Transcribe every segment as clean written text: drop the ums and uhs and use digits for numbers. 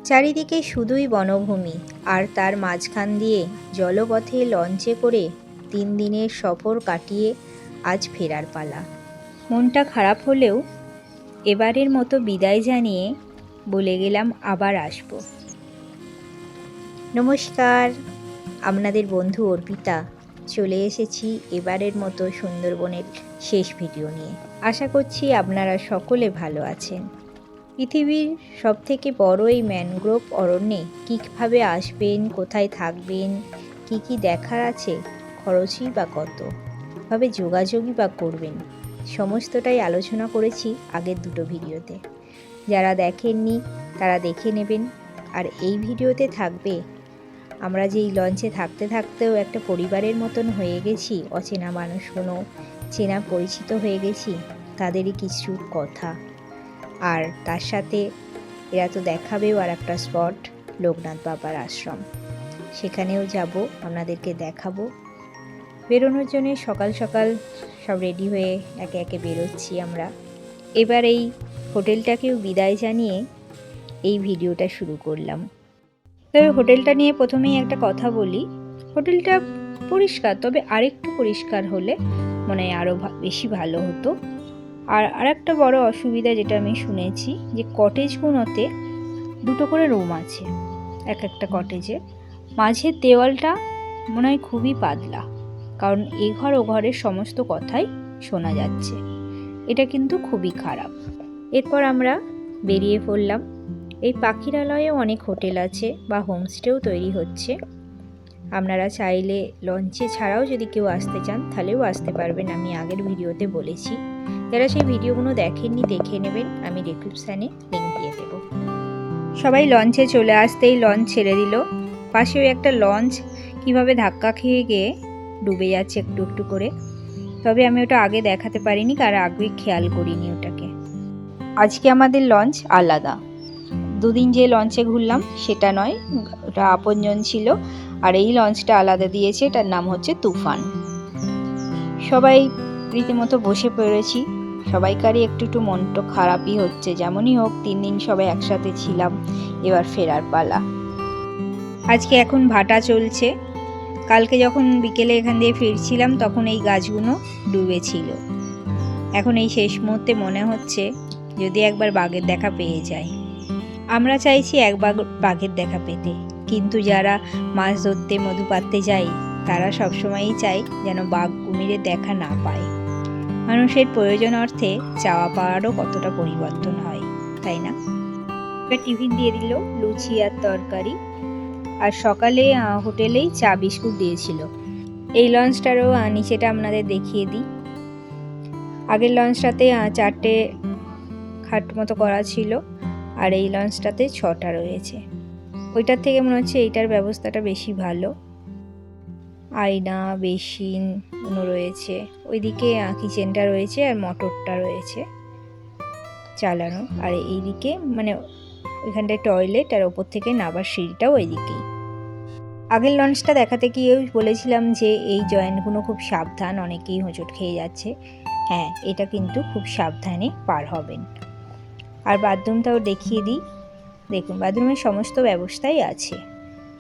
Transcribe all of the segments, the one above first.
চারিদিকে শুধুই বনভূমি, আর তার মাঝখান দিয়ে জলপথে লঞ্চে করে 3 দিনের সফর কাটিয়ে আজ ফেরার পালা। মনটা খারাপ হলেও এবারের মতো বিদায় জানিয়ে বলে গেলাম আবার আসব। নমস্কার, আপনাদের বন্ধু অর্পিতা চলে এসেছি এবারের মতো সুন্দরবনের শেষ ভিডিও নিয়ে। আশা করছি আপনারা সকলে ভালো আছেন। পৃথিবীর সবথেকে বড় এই ম্যানগ্রোভ অরণ্যে কীভাবে আসবেন, কোথায় থাকবেন, কি দেখার আছে, খরচই বা কত, ভাবে যোগাযোগই বা করবেন, সমস্তটাই আলোচনা করেছি আগের দুটো ভিডিওতে। যারা দেখেননি তারা দেখে নেবেন। আর এই ভিডিওতে থাকবে আমরা যেই লঞ্চে থাকতে থাকতেও একটা পরিবারের মতন হয়ে গেছি, অচেনা মানুষগুলো চেনা পরিচিত হয়ে গেছি, তাদেরই কিছু কথা। আর তার সাথে এরা তো দেখাবেও আর একটা স্পট, লোকনাথ বাবার আশ্রম, সেখানেও যাব, আপনাদেরকে দেখাবো। বেরোনোর জন্য সকাল সকাল সব রেডি হয়ে একে একে বেরোচ্ছি আমরা। এবার এই হোটেলটাকেও বিদায় জানিয়ে এই ভিডিওটা শুরু করলাম। তবে হোটেলটা নিয়ে প্রথমেই একটা কথা বলি। হোটেলটা পরিষ্কার, তবে আরেকটু পরিষ্কার হলে মনে হয় আরও বেশি ভালো হতো। আর একটা বড় অসুবিধা যেটা আমি শুনেছি, যে কটেজগুলোতে 2টো করে রুম আছে এক একটা কটেজে, মাঝের দেওয়ালটা মনে হয় খুবই পাতলা, কারণ এ ঘর ও ঘরের সমস্ত কথাই শোনা যাচ্ছে। এটা কিন্তু খুবই খারাপ। এরপর আমরা বেরিয়ে পড়লাম। এই পাখিরালয়ে অনেক হোটেল আছে বা হোমস্টেও তৈরি হচ্ছে। আপনারা চাইলে লঞ্চে ছাড়াও যদি কেউ আসতে চান তাহলেও আসতে পারবেন, আমি আগের ভিডিওতে বলেছি। যারা সেই ভিডিওগুলো দেখেননি দেখে নেবেন, আমি ডেসক্রিপশানে লিঙ্ক দিয়ে দেব। সবাই লঞ্চে চলে আসতেই লঞ্চ ছেড়ে দিল। পাশেও একটা লঞ্চ কিভাবে ধাক্কা খেয়ে গিয়ে ডুবে যাচ্ছে একটু একটু করে। তবে আমি ওটা আগে দেখাতে পারিনি, কারণ আগে খেয়াল করিনি ওটাকে। আজকে আমাদের লঞ্চ আলাদা। 2 দিন যে লঞ্চে ঘুরলাম সেটা নয়, ওটা আপনজন ছিল। আর এই লঞ্চটা আলাদা দিয়েছে, এটার নাম হচ্ছে তুফান। সবাই রীতিমতো বসে পড়েছি। সবাইকারই একটু একটু মনটা খারাপই হচ্ছে। যেমনই হোক 3 দিন সবাই একসাথে ছিলাম, এবার ফেরার পালা। আজকে এখন ভাটা চলছে। কালকে যখন বিকেলে এখান দিয়ে ফিরছিলাম তখন এই গাছগুলো ডুবেছিল। এখন এই শেষ মুহূর্তে মনে হচ্ছে যদি একবার বাঘের দেখা পেয়ে যায়। আমরা চাইছি একবার বাঘের দেখা পেতে, কিন্তু যারা মাছ ধরতে মধু পাড়তে যায় তারা সবসময়ই চায় যেন বাঘ কুমিরের দেখা না পায়। মানুষের প্রয়োজন অর্থে চাওয়া পাওয়ারও কতটা পরিবর্তন হয়, তাই না? এবার টিফিন দিয়ে দিল লুচি আর তরকারি, আর সকালে হোটেলেই চা বিস্কুট দিয়েছিল। এই লঞ্চটারও নিচেটা আপনাদের দেখিয়ে দিই। আগের লঞ্চটাতে 4টে খাট মতো করা ছিল, আর এই লঞ্চটাতে 6টা রয়েছে। ওইটার থেকে মনে হচ্ছে এইটার ব্যবস্থাটা বেশি ভালো। আয়না, বেসিন রয়েছে, ওইদিকে কিচেনটা রয়েছে আর মোটরটা রয়েছে চালানো। আর এইদিকে মানে ওইখানটায় টয়লেট, আর ওপর থেকে নাবার সিঁড়িটাও ওইদিকেই। আগের লঞ্চটা দেখাতে গিয়েও বলেছিলাম যে এই জয়েন্টগুলো খুব সাবধান, অনেকেই হোঁচট খেয়ে যাচ্ছে। হ্যাঁ, এটা কিন্তু খুব সাবধানে পার হবেন। আর বাথরুমটাও দেখিয়ে দিই। দেখুন, বাথরুমের সমস্ত ব্যবস্থাই আছে,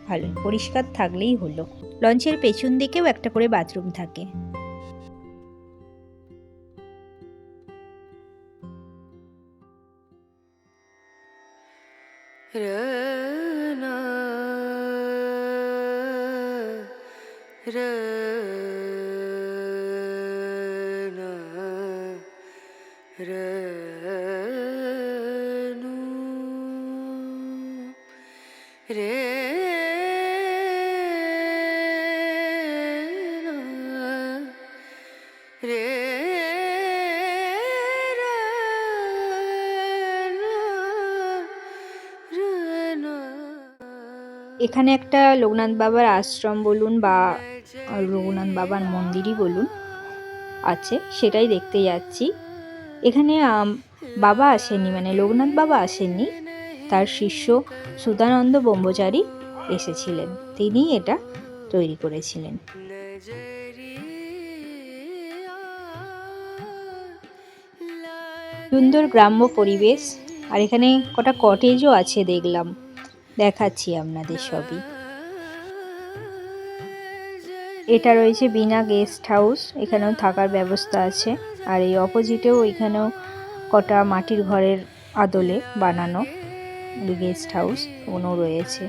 ভালো পরিষ্কার থাকলেই হলো। লঞ্চের পেছন দিকেও একটা করে বাথরুম থাকে। এখানে একটা লোকনাথ বাবার আশ্রম বলুন বা লোকনাথ বাবার মন্দিরই বলুন আছে, সেটাই দেখতে যাচ্ছি। এখানে বাবা আসেননি, মানে লোকনাথ বাবা আসেননি, তার শিষ্য সুধানন্দ ব্রহ্মচারী এসেছিলেন, তিনি এটা তৈরি করেছিলেন। সুন্দর গ্রাম্য পরিবেশ, আর এখানে কটা কটেজও আছে দেখলাম। দেখাচ্ছি আপনাদের সবই। এটা রয়েছে বিনা গেস্ট হাউস, এখানেও থাকার ব্যবস্থা আছে। আর এই অপোজিটেও এখানেও কটা মাটির ঘরের আদলে বানানো গেস্ট হাউস ওগুলো রয়েছে।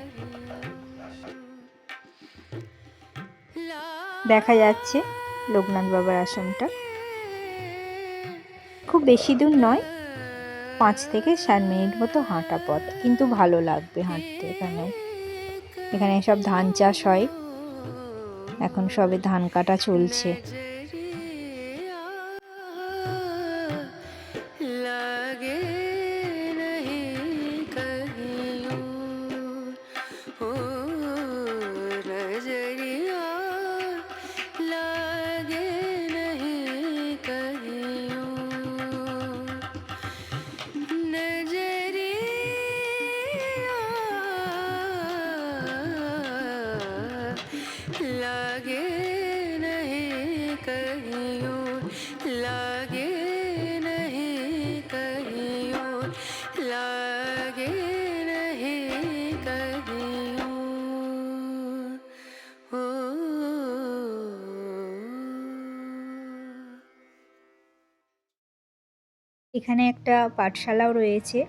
দেখা যাচ্ছে লোকনাথ বাবার আশ্রমটা। খুব বেশি দূর নয়, 5 থেকে 7 মিনিট মতো হাঁটা পথ, কিন্তু ভালো লাগবে হাঁটতে। এখানে সব ধান চাষ হয়, এখন সবে ধান কাটা চলছে। এখানে একটা পাঠশালাও রয়েছে,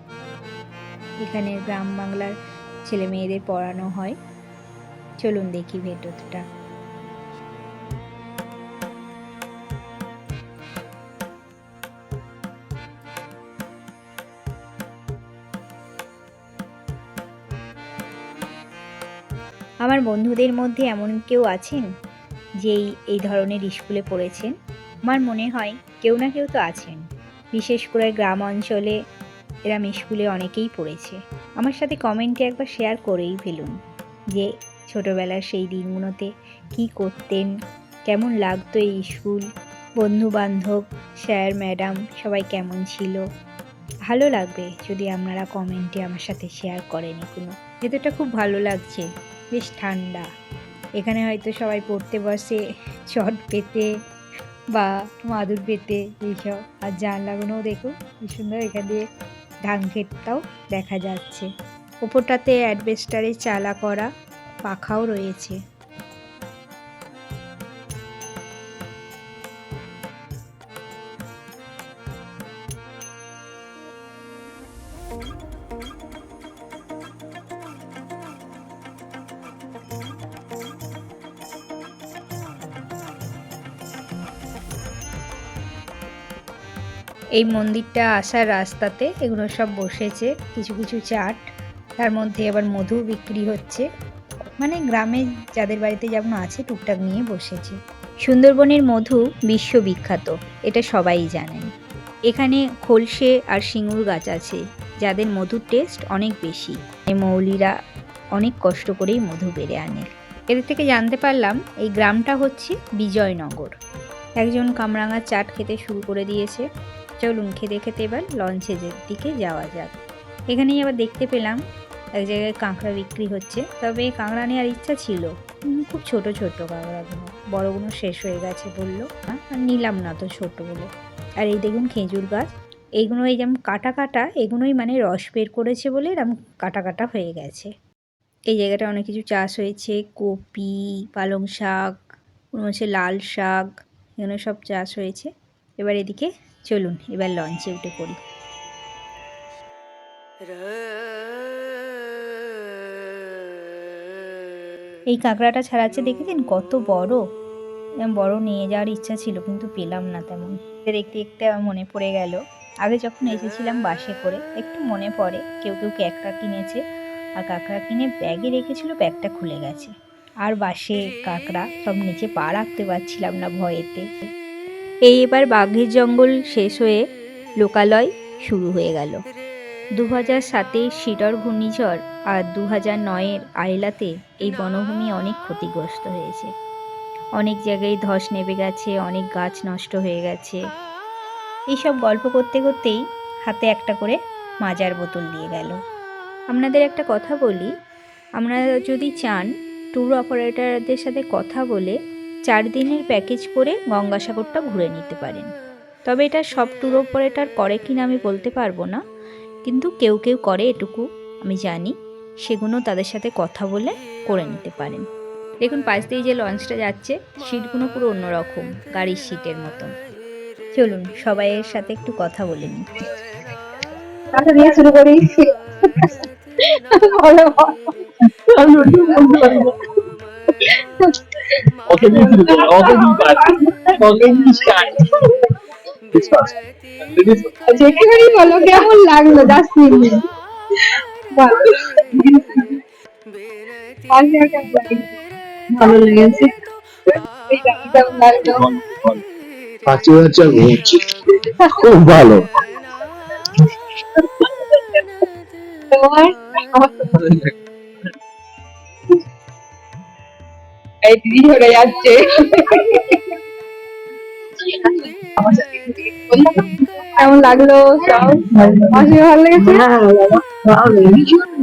এখানে গ্রাম বাংলার ছেলে মেয়েদের পড়ানো হয়। চলুন দেখি ভেতরটা। আমার বন্ধুদের মধ্যে এমন কেউ আছেন যেই এই ধরনের স্কুলে পড়েছেন? আমার মনে হয় কেউ না কেউ তো আছেন। বিশেষ করে গ্রাম অঞ্চলে এরম স্কুলে অনেকেই পড়েছে। আমার সাথে কমেন্টে একবার শেয়ার করেই ফেলুন যে ছোটোবেলার সেই দিনগুলোতে কি করতেন, কেমন লাগতো এই স্কুল, বন্ধু বান্ধব, স্যার ম্যাডাম সবাই কেমন ছিল। ভালো লাগবে যদি আপনারা কমেন্টে আমার সাথে শেয়ার করেন। এগুলো ভেতরটা খুব ভালো লাগছে, বেশ ঠান্ডা। এখানে হয়তো সবাই পড়তে বসে চট পেতে বা মাদুর পেতে এইসব। আর জানলাগুলোও দেখুন কি সুন্দর, এখান দিয়ে ধান ক্ষেতটাও দেখা যাচ্ছে। ওপরটাতে অ্যাডবেস্টারের চালা করা, পাখাও রয়েছে। এই মন্দিরটা আসার রাস্তাতে এগুলো সব বসেছে, কিছু কিছু চাট, তার মধ্যে আবার মধু বিক্রি হচ্ছে। মানে গ্রামে যাদের বাড়িতে যেমন আছে টুকটাক নিয়ে বসেছে। সুন্দরবনের মধু বিশ্ববিখ্যাত, এটা সবাই জানেন। এখানে খোলসে আর সিঙ্গুর গাছ আছে, যাদের মধুর টেস্ট অনেক বেশি। এই মৌলিরা অনেক কষ্ট করেই মধু বেড়ে আনে। এর থেকে জানতে পারলাম এই গ্রামটা হচ্ছে বিজয়নগর। একজন কামরাঙার চাট খেতে শুরু করে দিয়েছে। চলুন খেতে খেতে এবার লঞ্চের দিকে যাওয়া যাক। এখানেই আবার দেখতে পেলাম এক জায়গায় কাঁকড়া বিক্রি হচ্ছে, তবে কাঁকড়া নেওয়ার ইচ্ছা ছিল, খুব ছোট ছোট কাঁকড়াগুলো, বড়গুলো শেষ হয়ে গেছে বললো, আর নিলাম না তো ছোটগুলো। আর এই দেখুন খেজুর গাছ, এইগুলো এই যেমন কাটা কাটা, এগুলোই মানে রস বের করেছে বলে এরকম কাটা কাটা হয়ে গেছে। এই জায়গাটা অনেক কিছু চাষ হয়েছে, কপি, পালং শাক, হচ্ছে লাল শাক, এগুলো সব চাষ হয়েছে। এবার এদিকে চলুন এবার লঞ্চে উঠে পড়ি। এই কাঁকড়াটা ছাড়াচ্ছে দেখেছেন কত বড়, বড় নিয়ে যাওয়ার ইচ্ছা ছিল কিন্তু পেলাম না তেমন। দেখতে দেখতে আমার মনে পড়ে গেল আগে যখন এসেছিলাম বাসে করে, একটু মনে পড়ে কেউ কেউ কাঁকড়া কিনেছে আর কাঁকড়া কিনে ব্যাগে রেখেছিল, ব্যাগটা খুলে গেছে। আর বাসে কাঁকড়া সব নিচে পা রাখতে পারছিলাম না ভয়েতে। এই এবার বাঘের জঙ্গল শেষ হয়ে লোকালয় শুরু হয়ে গেল। 2007 শিডর ঘূর্ণিঝড় আর 2009 আইলাতে এই বনভূমি অনেক ক্ষতিগ্রস্ত হয়েছে। অনেক জায়গায় ধস নেমে গেছে, অনেক গাছ নষ্ট হয়ে গেছে। এইসব গল্প করতে করতেই হাতে একটা করে মাজার বোতল দিয়ে গেল। আপনাদের একটা কথা বলি, আপনারা যদি চান ট্যুর অপারেটরদের সাথে কথা বলে 4 দিনের প্যাকেজ করে গঙ্গাসাগরটা ঘুরে নিতে পারেন। তবে এটা সব ট্যুর অপারেটর করে কিনা আমি বলতে পারবো না, কিন্তু কেউ কেউ করে এটুকু আমি জানি। সেগুলো তাদের সাথে কথা বলে করে নিতে পারেন। দেখুন পাশ দিয়ে যে লঞ্চটা যাচ্ছে, সিটগুলো পুরো অন্যরকম, গাড়ির সিটের মতন। চলুন সবাইয়ের সাথে একটু কথা বলে নিই। কথা দিয়ে শুরু করি। যেখানেই বলো কেমন লাগলো জাস্মিন? ভালো লেগেছে। কেমন লাগলো? পাঁচি হচ্ছে ঘুরছি, খুব ভালো। তোমার? এই দিদি ধরে যাচ্ছে। কেমন লাগলো সব? মাসি ভালো লেগেছে?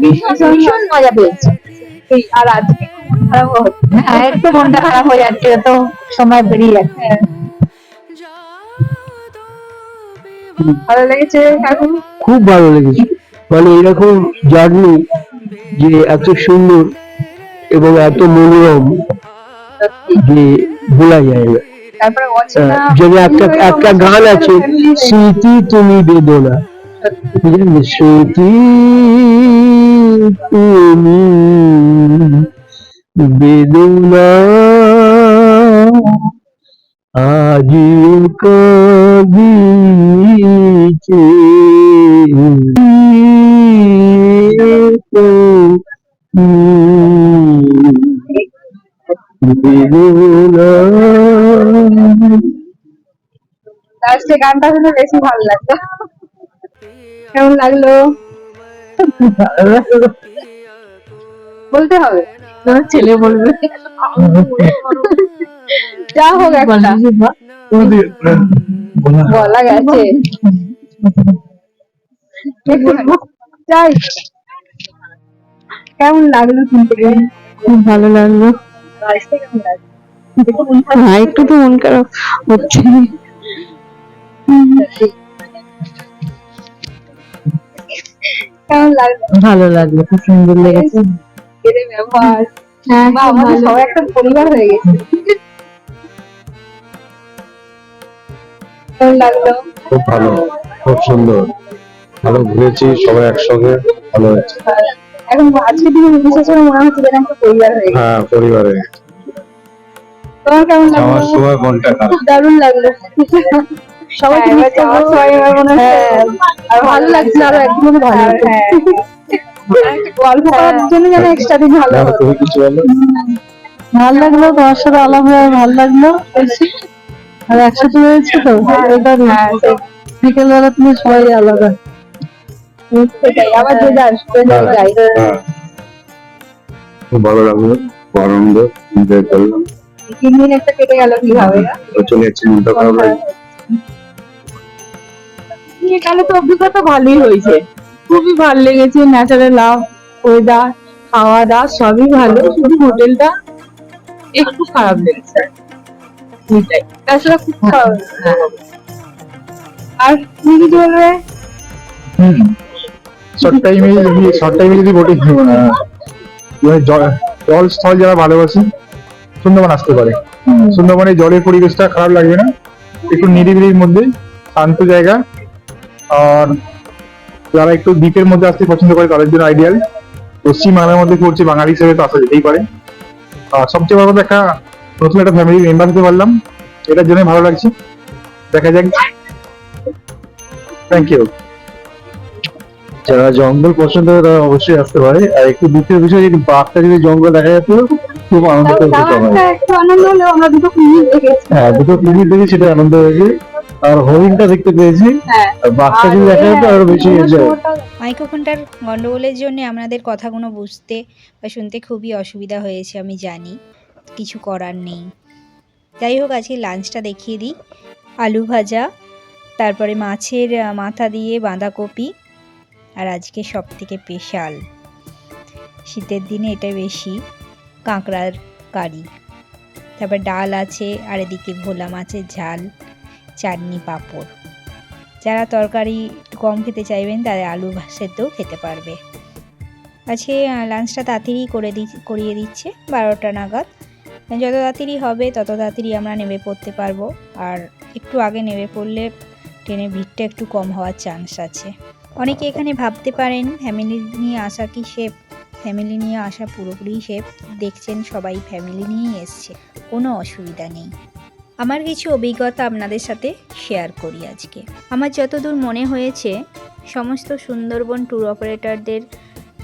ভীষণ মজা পেয়েছি। আর আজকে মন খারাপ হচ্ছে। হ্যাঁ, একটু মনটা খারাপ হয়ে যাচ্ছে, তো সময় বেরিয়ে যাচ্ছে। ভালো লেগেছে কাকু? খুব ভালো লেগেছে, মানে এরকম জার্নি যে এত সুন্দর এবং এত মনোরম যে বলা যায় না। তারপরে অচেনা যদি একটা গান আছে, স্মৃতি তুমি বেদনা, স্মৃতি তুমি বেদনা, আজিও কাঁদিছে বেদনা। লাস্টে গানটা শুনে বেশি ভালো লাগলো। কেমন লাগলো? বলতে হবে, তোমার ছেলে বলবে। যা হোক একটা বলা গেছে। যাই, কেমন লাগলো শুনতে? খুব ভালো লাগলো। কেমন লাগলো? একটু তো মন খারাপ হচ্ছে। কেমন লাগলো? ভালো লাগলো, খুব সুন্দর লেগেছে। এদের ব্যবহার, হ্যাঁ, আমাদের সবাই একটা পরিবার হয়ে গেছে। কেমন লাগলো? খুব ভালো, খুব সুন্দর, ভালো ঘুরেছি সবাই একসঙ্গে, ভালো হয়েছে। এখন আজকে দিনে বিশেষ করে মনে হচ্ছে যেন একটা পরিবার হয়ে গেছে। হ্যাঁ, পরিবারে। তোমার কেমন লাগলো? আমার সময় মনটা খারাপ। দারুণ লাগলো। সবাইকে মিস করবো, সবাই এবার মনে হচ্ছে আর ভালো লাগছে, আরো একদম ভালো লাগছে। গল্প করার জন্য যেন এক্সট্রা দিন ভালো হতো। তুমি কিছু বলো? ভালো লাগলো, তোমার সাথে আলাপ হয়ে ভালো লাগলো। আর একসাথে হয়েছে তো, এটা বিকেল বেলা তুমি সবাই আলাদা। সেটাই, আবার যে যার যাই। খুব ভালো লাগলো, খুব আনন্দ, এনজয় করলাম। 3 দিন একটা কেটে গেল কিভাবে? চলে যাচ্ছে, মনটা খারাপ লাগে। এখানে তো অভিজ্ঞতা ভালোই হয়েছে, খুবই ভালো লেগেছে। ন্যাচারাল লাভ, ওয়েদার, খাওয়া দাওয়া সবই ভালো, শুধু হোটেলটা একটু খারাপ লেগেছে। তাছাড়া খুব খারাপ। আর তুমি কিছু বলবে? শর্ট টাইমে যদি বোটিং, জল স্থল যারা ভালোবাসে সুন্দরবন আসতে পারে। সুন্দরবনে জলের পরিবেশটা খারাপ লাগবে না, একটু নিরিবিলির মধ্যে, শান্ত জায়গা। আর যারা একটু দ্বীপের মধ্যে আসতে পছন্দ করে তাদের জন্য আইডিয়াল। পশ্চিম বাংলার মধ্যে পড়ছে, বাঙালি হিসেবে তো আসা যেতেই পারে। আর সবচেয়ে বড় কথা, নতুন একটা ফ্যামিলি মেম্বার হতে পারলাম, এটার জন্য ভালো লাগছে। দেখা যাক। Thank you. যারা জঙ্গল পছন্দ করে তারা অবশ্যই আসতে পারে। আর একটু দুঃখের বিষয়, যদি বাঘটা যদি জঙ্গল দেখা যেত খুব আনন্দ হতো। একটু আনন্দ হলো, আমরা দুটো কুমির দেখেছি। হ্যাঁ, দুটো কুমির দেখে সেটা আনন্দ হয়েছে। আর হরিণটা দেখতে পেয়েছি, আর বাঘটা যদি দেখা যেত আরো বেশি এনজয়। মাইক্রোফোনটার গন্ডগোলের জন্য আপনাদের কথাগুলো বুঝতে বা শুনতে খুবই অসুবিধা হয়েছে, আমি জানি, কিছু করার নেই। যাই হোক, আজকে লাঞ্চটা দেখিয়ে দিই। আলু ভাজা, তারপরে মাছের মাথা দিয়ে বাঁধাকপি, আর আজকে সব থেকে স্পেশাল, শীতের দিনে এটা বেশি, কাঁকড়ার কারি। তারপর ডাল আছে, আর এদিকে ভোলা মাছের ঝাল, চাটনি, পাঁপড়। যারা তরকারি কম খেতে চাইবেন তারা আলু সেদ্ধও খেতে পারবে। আজকে লাঞ্চটা তাড়াতাড়ি করিয়ে দিচ্ছে 12টা নাগাদ। যত তাড়াতাড়ি হবে তত তাড়াতাড়ি আমরা নেমে পড়তে পারবো, আর একটু আগে নেমে পড়লে ট্রেনের ভিড়টা একটু কম হওয়ার চান্স আছে। অনেকে এখানে ভাবতে পারেন ফ্যামিলি নিয়ে আসা কি সেফ? ফ্যামিলি নিয়ে আসা পুরোপুরি সেফ। দেখছেন সবাই ফ্যামিলি নিয়েই এসছে, কোনো অসুবিধা নেই। আমার কিছু অভিজ্ঞতা আপনাদের সাথে শেয়ার করি আজকে। আমার যতদূর মনে হয়েছে সমস্ত সুন্দরবন ট্যুর অপারেটরদের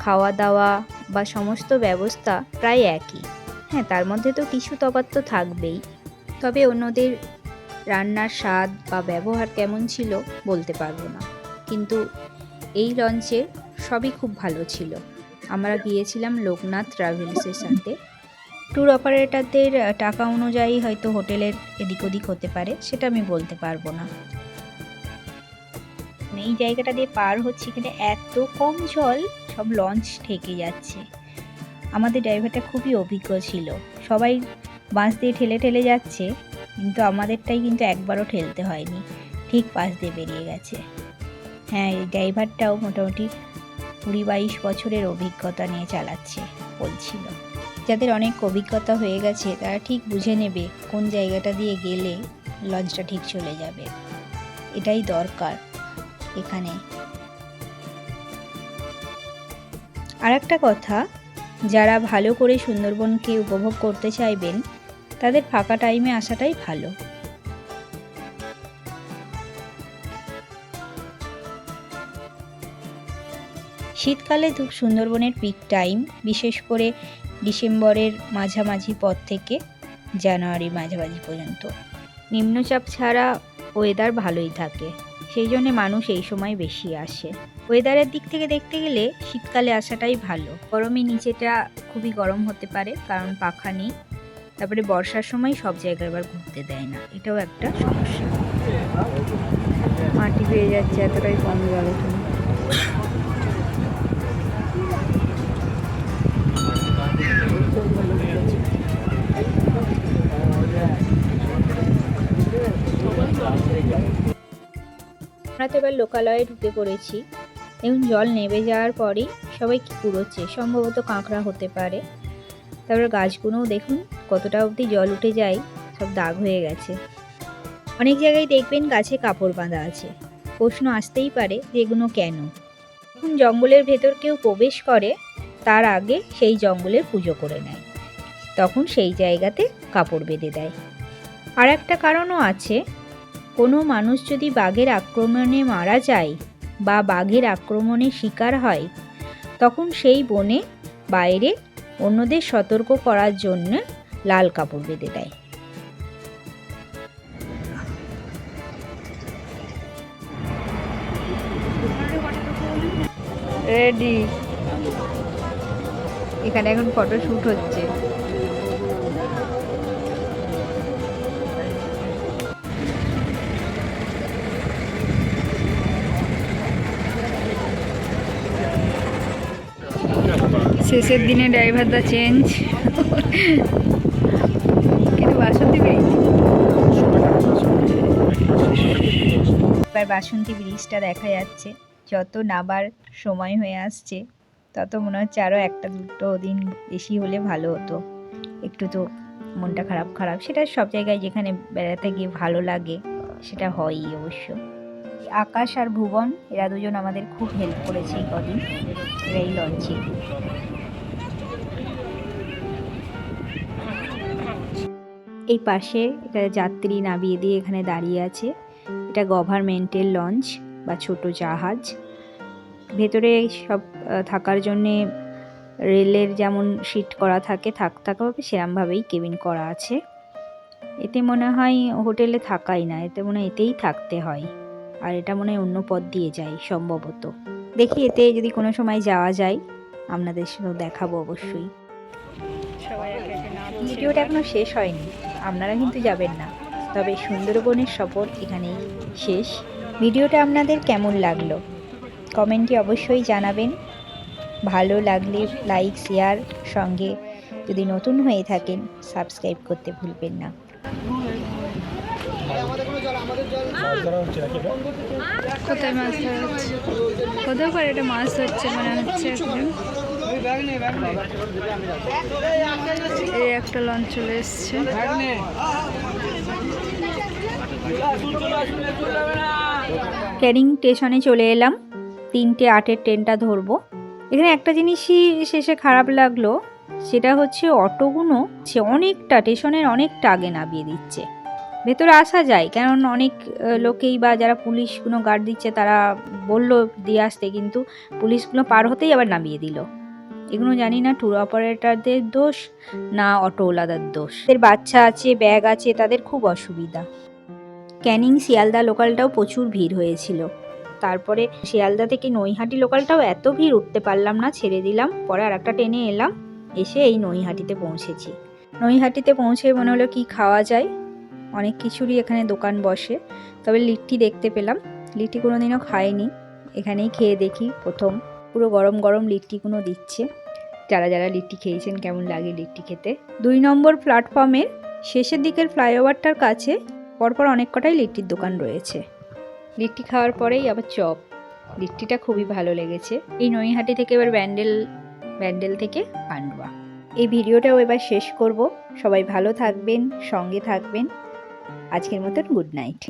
খাওয়া দাওয়া বা সমস্ত ব্যবস্থা প্রায় একই। হ্যাঁ, তার মধ্যে তো কিছু তফাৎ তো থাকবেই, তবে অন্যদের রান্নার স্বাদ বা ব্যবহার কেমন ছিল বলতে পারবো না, কিন্তু এই লঞ্চে সবই খুব ভালো ছিল। আমরা গিয়েছিলাম লোকনাথ ট্রাভেলসের সাথে। ট্যুর অপারেটরদের টাকা অনুযায়ী হয়তো হোটেলের এদিক ওদিক হতে পারে, সেটা আমি বলতে পারবো না। এই জায়গাটা দিয়ে পার হচ্ছে, এখানে এত কম জল, সব লঞ্চ ঠেকে যাচ্ছে। আমাদের ড্রাইভারটা খুবই অভিজ্ঞ ছিল, সবাই বাঁশ দিয়ে ঠেলে ঠেলে যাচ্ছে, কিন্তু আমাদেরটাই কিন্তু একবারও ঠেলতে হয়নি, ঠিক পাশ দিয়ে বেরিয়ে গেছে। হ্যাঁ, এই ড্রাইভারটাও মোটামুটি 20-22 বছরের অভিজ্ঞতা নিয়ে চালাচ্ছে বলছিল। যাদের অনেক অভিজ্ঞতা হয়ে গেছে তারা ঠিক বুঝে নেবে কোন জায়গাটা দিয়ে গেলে লঞ্চটা ঠিক চলে যাবে, এটাই দরকার এখানে। আর একটা কথা, যারা ভালো করে সুন্দরবনকে উপভোগ করতে চাইবেন তাদের ফাঁকা টাইমে আসাটাই ভালো। শীতকালে সুন্দরবনের পিক টাইম, বিশেষ করে ডিসেম্বরের মাঝামাঝি পর থেকে জানুয়ারির মাঝামাঝি পর্যন্ত। নিম্নচাপ ছাড়া ওয়েদার ভালোই থাকে, সেই জন্য মানুষ এই সময় বেশি আসে। ওয়েদারের দিক থেকে দেখতে গেলে শীতকালে আসাটাই ভালো। গরমে নিচেটা খুবই গরম হতে পারে কারণ পাখা নেই, তারপরে বর্ষার সময় সব জায়গায় আবার ঘুরতে দেয় না, এটাও একটা সমস্যা। মাটি পেয়ে যাচ্ছে, এতটাই কম জল এখানে। আমরা তো এবার লোকালয়ে ঢুকে পড়েছি। দেখুন, জল নেমে যাওয়ার পরেই সবাই কি কুড়োচ্ছে, সম্ভবত কাঁকড়া হতে পারে। তারপর গাছগুলোও দেখুন কতটা অবধি জল উঠে যায়, সব দাগ হয়ে গেছে। অনেক জায়গায় দেখবেন গাছে কাপড় বাঁধা আছে। প্রশ্ন আসতেই পারে যে এগুলো কেন? যখন জঙ্গলের ভেতর কেউ প্রবেশ করে তার আগে সেই জঙ্গলের পুজো করে নেয়, তখন সেই জায়গাতে কাপড় বেঁধে দেয়। আর একটা কারণও আছে, কোনো মানুষ যদি বাঘের আক্রমণে মারা যায় বা বাঘের আক্রমণে শিকার হয়, তখন সেই বনে বাইরে অন্যদের সতর্ক করার জন্য লাল কাপড় বেঁধে দেয়। রেডি, এখানে এখন ফটো শুট হচ্ছে। শেষের দিনে ড্রাইভারটা চেঞ্জ, কিন্তু বাসন্তী ব্রিজ, এবার বাসন্তী ব্রিজটা দেখা যাচ্ছে। যত নাবার সময় হয়ে আসছে তত মনে হচ্ছে আরও 1-2 দিন বেশি হলে ভালো হতো। একটু তো মনটা খারাপ, সেটা সব জায়গায় যেখানে বেড়াতে গিয়ে ভালো লাগে সেটা হয়ই অবশ্য। আকাশ আর ভুবন এরা দুজন আমাদের খুব হেল্প করেছে এই কদিন, এরা এই লঞ্চে। এই পাশে এটা যাত্রী নামিয়ে দিয়ে এখানে দাঁড়িয়ে আছে। এটা গভর্নমেন্টের লঞ্চ বা ছোট জাহাজ। ভেতরে সব থাকার জন্যে রেলের যেমন সিট করা থাকে, থাকতে হবে সেরমভাবেই কেবিন করা আছে। এতে মনে হয় হোটেলে থাকাই না, এতে মনে হয় এতেই থাকতে হয়, আর এটা মনে হয় অন্য পথ দিয়ে যায় সম্ভবত। দেখি এতে যদি কোনো সময় যাওয়া যায় আপনাদের সাথে দেখাবো অবশ্যই। ভিডিওটা এখনো শেষ হয়নি, আপনারা কিন্তু যাবেন না, তবে সুন্দরবনের সফর এখানেই শেষ। ভিডিওটা আপনাদের কেমন লাগলো কমেন্টে অবশ্যই জানাবেন। ভালো লাগলে লাইক, শেয়ার, সঙ্গে যদি নতুন হয়ে থাকেন সাবস্ক্রাইব করতে ভুলবেন না। কোথায় মাছ ধরা হচ্ছে? কোথাও করে এটা মাছ ধরছে মনে হচ্ছে। এই একটা লঞ্চ চলে এসছে। ক্যানিং স্টেশনে চলে এলাম, 3:08 ট্রেনটা ধরবো। এখানে একটা জিনিসই শেষে খারাপ লাগলো, সেটা হচ্ছে অটোগুলো অনেকটা স্টেশনের অনেকটা আগে নামিয়ে দিচ্ছে। ভেতরে আসা যায়, কারণ অনেক লোকেই বা যারা পুলিশগুলো গার্ড দিচ্ছে তারা বললো দিয়ে আসতে, কিন্তু পুলিশগুলো পার হতেই আবার নামিয়ে দিল। এগুলো জানি না ট্যুর অপারেটরদের দোষ না অটোওয়ালাদের দোষ। এদের বাচ্চা আছে, ব্যাগ আছে, তাদের খুব অসুবিধা। ক্যানিং শিয়ালদা লোকালটাও প্রচুর ভিড় হয়েছিল। তারপরে শিয়ালদা থেকে নৈহাটি লোকালটাও এত ভিড়, উঠতে পারলাম না, ছেড়ে দিলাম। পরে আর একটা ট্রেনে এলাম, এসে এই নৈহাটিতে পৌঁছেছি। নৈহাটিতে পৌঁছে মনে হলো কি খাওয়া যায়, অনেক কিছুরই এখানে দোকান বসে। তবে লিট্টি দেখতে পেলাম, লিট্টি কোনোদিনও খাইনি, এখানেই খেয়ে দেখি প্রথম। পুরো গরম গরম লিট্টিগুলো দিচ্ছে। যারা যারা লিট্টি খেয়েছেন কেমন লাগে লিট্টি খেতে। 2 নম্বর প্ল্যাটফর্মের শেষের দিকের ফ্লাইওভারটার কাছে পরপর অনেক কটাই লিট্টির দোকান রয়েছে। লিট্টি খাওয়ার পরেই আবার চপ, লিট্টিটা খুবই ভালো লেগেছে। এই নৈহাটি থেকে এবার ব্যান্ডেল থেকে পান্ডুয়া। এই ভিডিওটাও এবার শেষ করব। সবাই ভালো থাকবেন, সঙ্গে থাকবেন। আজকের মতন গুড নাইট।